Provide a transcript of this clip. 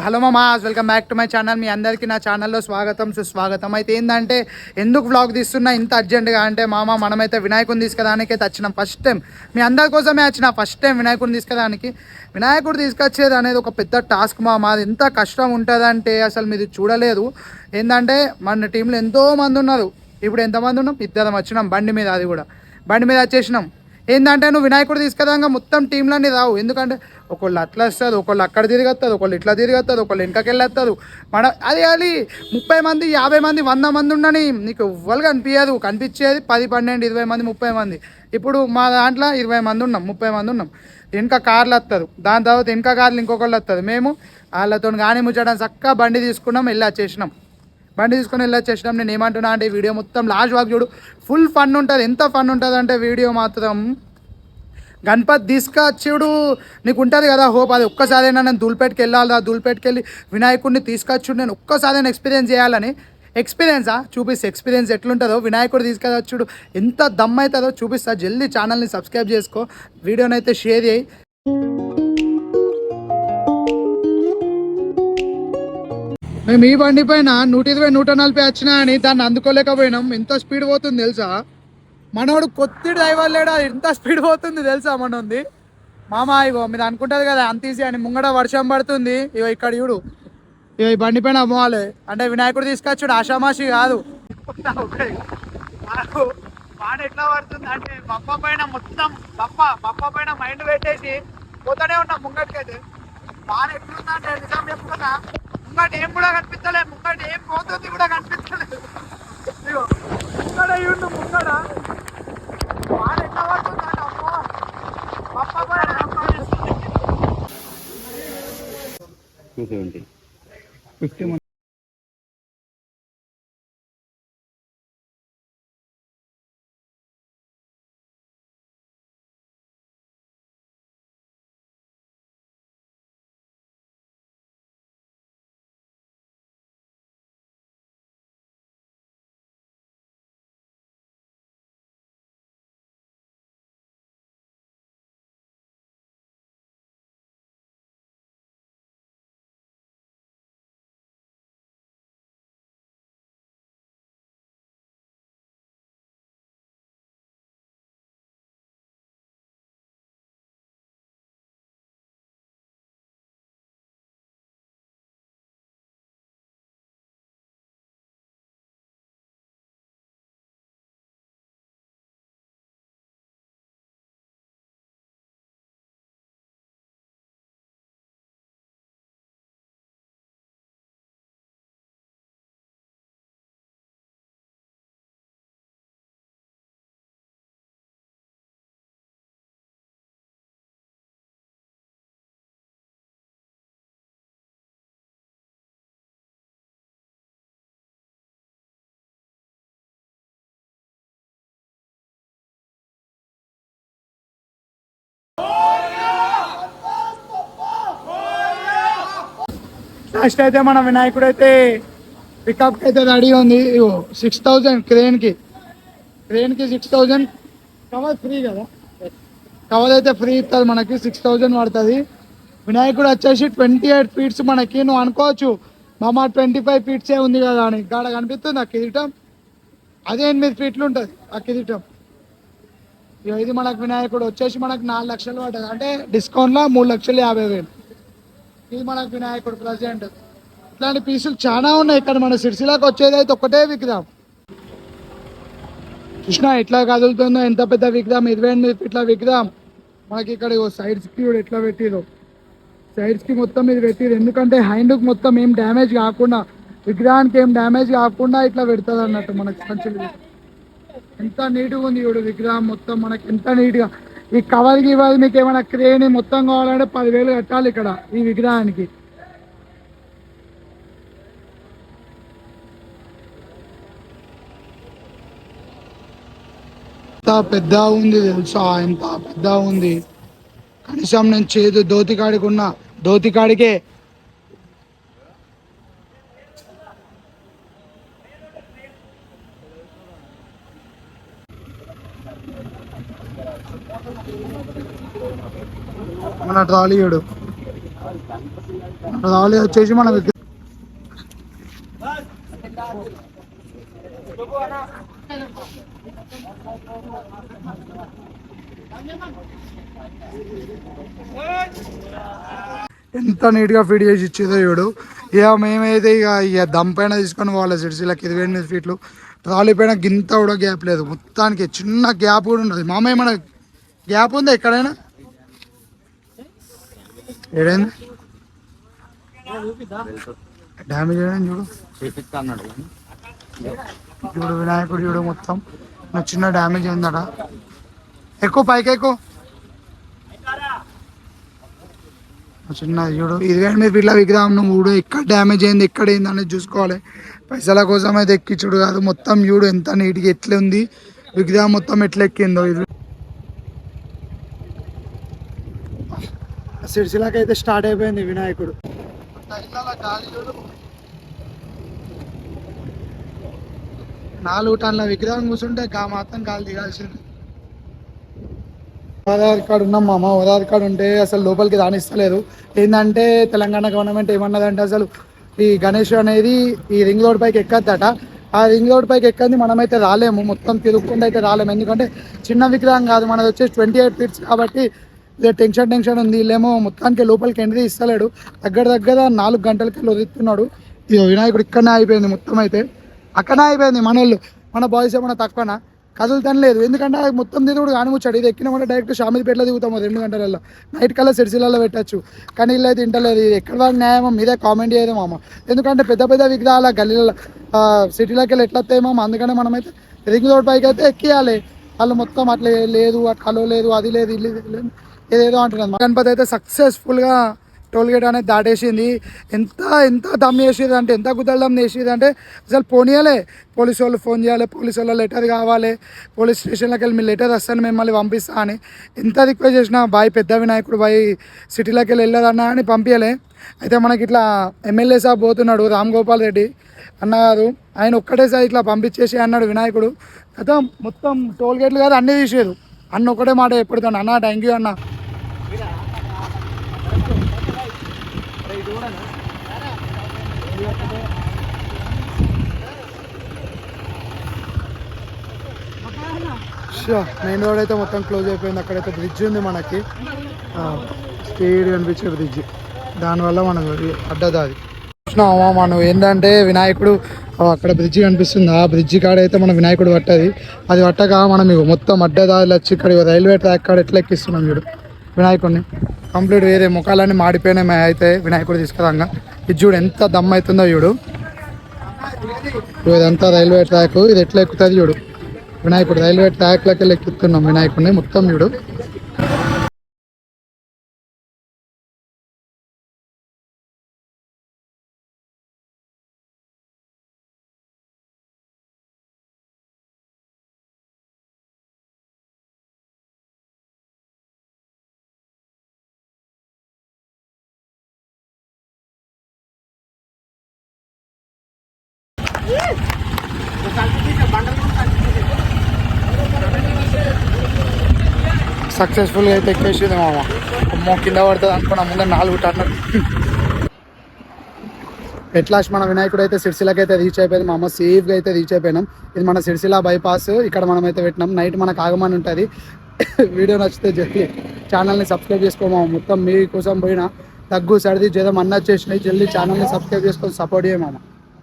Hello మామాస్, welcome back to my channel. మీ అందరికీ నా ఛానల్లో స్వాగతం సుస్వాగతం. అయితే ఏంటంటే ఎందుకు వ్లాగ్ తీస్తున్నా ఇంత అర్జెంటుగా అంటే మనమైతే వినాయకుడిని తీసుకురానికే వచ్చినాం. ఫస్ట్ టైం మీ అందరి కోసమే వచ్చిన. ఫస్ట్ టైం వినాయకుడిని తీసుకురానికి. వినాయకుడు తీసుకొచ్చేది అనేది ఒక పెద్ద టాస్క్ అది ఎంత కష్టం ఉంటుందంటే అసలు మీరు చూడలేదు. ఏంటంటే మన టీంలో ఎంతోమంది ఉన్నారు. ఇప్పుడు ఎంతమంది ఉన్నాం? ఇద్దరం వచ్చినాం బండి మీద. అది కూడా బండి మీద వచ్చేసినాం. ఏంటంటే నువ్వు వినాయకుడు తీసుకురాగా మొత్తం టీంలన్నీ రావు. ఎందుకంటే ఒకళ్ళు అట్లా వస్తారు, ఒకళ్ళు అక్కడ తిరిగొస్తారు, ఒకళ్ళు ఇట్లా తిరిగొస్తారు, ఒకళ్ళు వెనకకెళ్ళేస్తారు. అది 30 మంది 50 మంది 100 మంది ఉండని నీకు ఎవ్వరు కనిపించదు. కనిపించేది 10 12 20 మంది 30 మంది. ఇప్పుడు మా దాంట్లో 20 మంది ఉన్నాం, 30 మంది ఉన్నాం. వెనక కార్లు వస్తారు, దాని తర్వాత వెనక కార్లు ఇంకొకళ్ళు వస్తారు. మేము వాళ్ళతో కానీ ముచ్చడం చక్కగా బండి తీసుకున్నాం, వెళ్ళి వచ్చేసినాం. బండి తీసుకొని వెళ్ళొచ్చేసినాం. నేను ఏమంటున్నా అంటే వీడియో మొత్తం లాస్ట్ వాక్ చూడు, ఫుల్ ఫన్ ఉంటుంది. ఎంత ఫన్ ఉంటుంది అంటే వీడియో మాత్రం గణపతి తీసుకొచ్చుడు నీకు ఉంటుంది కదా హోప్. అది ఒక్కసారైనా నేను ధూల్పేటకి వెళ్ళాలి, ఆ ధూల్పేటకి వెళ్ళి వినాయకుడిని తీసుకొచ్చుడు నేను ఒక్కసారైనా ఎక్స్పీరియన్స్ చేయాలని. ఎక్స్పీరియన్సా చూపిస్తే ఎక్స్పీరియన్స్ ఎట్లుంటుందో వినాయకుడు తీసుకొచ్చుడు ఎంత దమ్ అవుతుందో చూపిస్తా. జల్దీ ఛానల్ని సబ్స్క్రైబ్ చేసుకో, వీడియోని అయితే షేర్ చేయి. మేము ఈ బండి పైన 120 140 వచ్చినా అని దాన్ని అందుకోలేకపోయినాం. ఎంత స్పీడ్ పోతుంది తెలుసా? మనోడు కొత్త డ్రైవర్ లేడా, ఎంత స్పీడ్ పోతుంది తెలుసా మనోంది. ఇగో మీరు అనుకుంటారు కదా అంత ఈజీ అని. ముంగడ వర్షం పడుతుంది. ఇగో ఇక్కడ చూడు, ఇగో ఈ బండి పైన అమ్మవాలి అంటే వినాయకుడు తీసుకొచ్చాడు, ఆషామాషి కాదు. వాడు ఎట్లా పడుతుంది అంటే బప్ప పైన మొత్తం బప్ప పైన మైండ్ పెట్టేసి పోతానే ఉన్నాం ముంగడికైతే. వాడు ఎట్లుందా అంటే నిజం చెప్పుకున్నా, ముంగట ఏం కూడా కనిపించలేదు, ముంగట ఏం పోతుంది కూడా కనిపించలేదు. ముంగడ ఇవ్వండు ముంగడ వాడు ఎట్లా పడుతుందంటే అమ్మో బప్ప పైన 50. లాస్ట్ అయితే మన వినాయకుడు అయితే పికప్కి అయితే రెడీ ఉంది. 6000 క్రేన్కి 6000. కవర్ ఫ్రీ కదా, కవర్ అయితే ఫ్రీ ఇస్తుంది మనకి. 6000 పడుతుంది. వినాయకుడు వచ్చేసి 28 ఫీట్స్ మనకి. నువ్వు అనుకోవచ్చు 25 ఫీట్సే ఉంది కదా అని. గాడ కనిపిస్తుంది ఆ కిరీటం, అదే 8 ఫీట్లు ఉంటుంది ఆ కిరీటం. ఇది మనకు వినాయకుడు వచ్చేసి మనకు 4 లక్షలు పడుతుంది. అంటే డిస్కౌంట్లో 3,50,000. ఇది మనకు వినాయకుడు ప్రజెంట్. ఇట్లాంటి పీసులు చాలా ఉన్నాయి ఇక్కడ. మన సిరిసిల్లాకి వచ్చేది అయితే ఒకటే విగ్రహం. కృష్ణ ఎట్లా కదులుతుందో, ఎంత పెద్ద విగ్రహం, 28 ఫీట్ల విగ్రహం. మనకి ఇక్కడ సైడ్స్కి కూడా ఎట్లా పెట్టిరో, సైడ్స్కి మొత్తం ఇది పెట్టిరు. ఎందుకంటే హ్యాండ్కి మొత్తం ఏం డ్యామేజ్ కాకుండా, విగ్రహానికి ఏం డ్యామేజ్ కాకుండా ఇట్లా పెడుతుంది అన్నట్టు మనకి సంచులు. ఎంత నీట్గా ఉంది ఇప్పుడు విగ్రహం మొత్తం మనకి, ఎంత నీట్గా. ఈ కవర్కి ఇవ్వాలి మీకు ఏమైనా క్రేన్ మొత్తం కావాలంటే 10,000 కట్టాలి ఇక్కడ ఈ విగ్రహానికి. ఎంత పెద్ద ఉంది తెలుసా, ఎంత పెద్ద ఉంది. కనీసం నేను దోతికాడికి ఉన్నా, దోతికాడికే మన ట్రాలీయుడు రావాలి వచ్చేసి మనం ఎంత నీట్గా ఫీడ్ చేసి ఇచ్చేదో చూడు. ఇక మేమైతే ఇక దమ్ పైన తీసుకొని పోవాలి సిరిసిల్లకి 28 ఫీట్లు. ట్రాలీ పైన గింత కూడా గ్యాప్ లేదు, మొత్తానికి చిన్న గ్యాప్ కూడా ఉండదు. మామయ్య మన గ్యాప్ ఉందా ఎక్కడైనా? ఏడైంది డ్యామేజ్ అయ్యాను చూడు. చూడు వినాయకుడు చూడు, మొత్తం చిన్న డ్యామేజ్ అయిందట. ఎక్కువ పైకి ఎక్కువ చిన్న చూడు. 28 ఫీట్ల విగ్రహం నువ్వు చూడు, ఎక్కడ డ్యామేజ్ అయింది ఎక్కడ అయింది అనేది చూసుకోవాలి. పైసల కోసం అయితే ఎక్కించుడు కాదు, మొత్తం చూడు ఎంత నీట్గా ఎట్లా ఉంది విగ్రహం, మొత్తం ఎట్లా ఎక్కిందో. ఇది సిరిసిల్లకి అయితే స్టార్ట్ అయిపోయింది వినాయకుడు. 4 టన్నుల విగ్రహం కూర్చుంటే మాత్రం కాలు దిగాల్సింది. ఆధార్ కార్డు ఉన్నాం మామ, ఆధార్ కార్డు ఉంటే అసలు లోపలికి రానిస్తలేదు. ఏంటంటే తెలంగాణ గవర్నమెంట్ ఏమన్నదంటే అసలు ఈ గణేష్ అనేది ఈ రింగ్ రోడ్ పైకి ఎక్కద్దట. ఆ రింగ్ రోడ్ పైకి ఎక్కంది మనమైతే రాలేము, మొత్తం తిరుగుకుండా అయితే రాలేము. ఎందుకంటే చిన్న విగ్రహం కాదు మనది, వచ్చేసి 28 ఫీట్స్ కాబట్టి టెన్షన్ ఉంది. వీళ్ళేమో మొత్తానికి లోపలికి ఎంట్రీ ఇస్తలేడు. దగ్గర 4 గంటలకి వదులుతున్నాడు. ఇది వినాయకుడు ఇక్కడనే అయిపోయింది మొత్తం, అయితే అక్కడనే అయిపోయింది. మన బాయ్స్ ఏమన్నా తక్కువనా కదులుతాను లేదు, ఎందుకంటే మొత్తం దిగుడు కానిముచ్చాడు. ఇది ఎక్కిన డైరెక్ట్ షామిదిపేటలో దిగుతాము 2 గంటలలో, నైట్ కల్లా సిరిసిల్లలో పెట్టచ్చు. కానీ వీళ్ళు అయితే తింటలేదు. ఇది ఎక్కడ దాకా న్యాయమో మీదే కామెంట్ చేయదు మామ. ఎందుకంటే పెద్ద విగ్రహాల గల్లీల సిటీలోకి వెళ్ళి ఎట్లా వస్తాయి మామ. అందుకనే మనమైతే రింగ్ రోడ్ పైకి అయితే ఎక్కియాలి. వాళ్ళు మొత్తం అట్లా లేదు, అట్లో లేదు, అది లేదు, ఇల్లు లేదు, ఏదేదో అంటున్నారు. గణపతి అయితే సక్సెస్ఫుల్గా టోల్ గేట్ అనేది దాటేసింది. ఎంత దమ్ చేసేది అంటే, ఎంత గుద్దలు దమ్ చేసేది అంటే అసలు పోనీయాలే. పోలీసు వాళ్ళు ఫోన్ చేయాలి, పోలీసు వాళ్ళ లెటర్ కావాలి, పోలీస్ స్టేషన్లోకి వెళ్ళి మీ లెటర్ వస్తాను మిమ్మల్ని పంపిస్తా అని ఎంత రిక్వెస్ట్ చేసినా బాయ్ పెద్ద వినాయకుడు బాయ్ సిటీలోకి వెళ్ళి వెళ్ళదన్నా అని పంపించలే. అయితే మనకి ఇట్లా ఎమ్మెల్యే సాబ్ పోతున్నాడు రామ్ గోపాల్ రెడ్డి అన్నారు, ఆయన ఒక్కటేసారి ఇట్లా పంపించేసి అన్నాడు వినాయకుడు. అయితే మొత్తం టోల్ గేట్లు కాదు అన్నీ తీసేది. అన్న ఒకటే మాట ఎప్పుడుతాను, అన్న థ్యాంక్ యూ అన్న. మెయిన్ రోడ్ అయితే మొత్తం క్లోజ్ అయిపోయింది. అక్కడైతే బ్రిడ్జ్ ఉంది మనకి, స్పీడ్ కనిపించే బ్రిడ్జ్, దానివల్ల మనకు అడ్డదాది చూసినామా. మనం ఏంటంటే వినాయకుడు అక్కడ బ్రిడ్జి కనిపిస్తుంది, ఆ బ్రిడ్జి కాడ అయితే మన వినాయకుడు పట్టది. అది పట్టక మనం మొత్తం అడ్డదారులు వచ్చి ఇక్కడ రైల్వే ట్రాక్ కాడ ఎట్లా ఎక్కిస్తున్నాం చూడు వినాయకుడిని. కంప్లీట్ వేరే ముఖాలన్నీ మాడిపోయినాయి. అయితే వినాయకుడు తీసుకురాగా ఇది చూడు ఎంత దమ్ అవుతుందో చూడు. ఇదంతా రైల్వే ట్రాక్, ఇది ఎట్లా ఎక్కుతుంది చూడు వినాయకుడు. రైల్వే ట్రాక్లకి వెళ్ళి ఎక్కుతున్నాం వినాయకుడిని మొత్తం చూడు. సక్సెస్ఫుల్గా అయితే ఎక్కేసింది మామ. అమ్మో కింద పడుతుంది అనుకున్నా, ముందు 4 టన్నులు. ఎట్లాస్ట్ మన వినాయకుడు అయితే సిరిసిల్లకి అయితే రీచ్ అయిపోయింది మా అమ్మ, సేఫ్గా అయితే రీచ్ అయిపోయినాం. ఇది మన సిరిసిల్ల బైపాస్, ఇక్కడ మనం అయితే పెట్టినాం. నైట్ మనకు ఆగమని ఉంటుంది. వీడియో నచ్చితే జల్దీ ఛానల్ని సబ్స్క్రైబ్ చేసుకోమా. మొత్తం మీకోసం పోయినా దగ్గు సర్ది జ్వరం అన్న వచ్చేసినాయి. జల్దీ ఛానల్ని సబ్స్క్రైబ్ చేసుకొని సపోర్ట్ చేయమామ.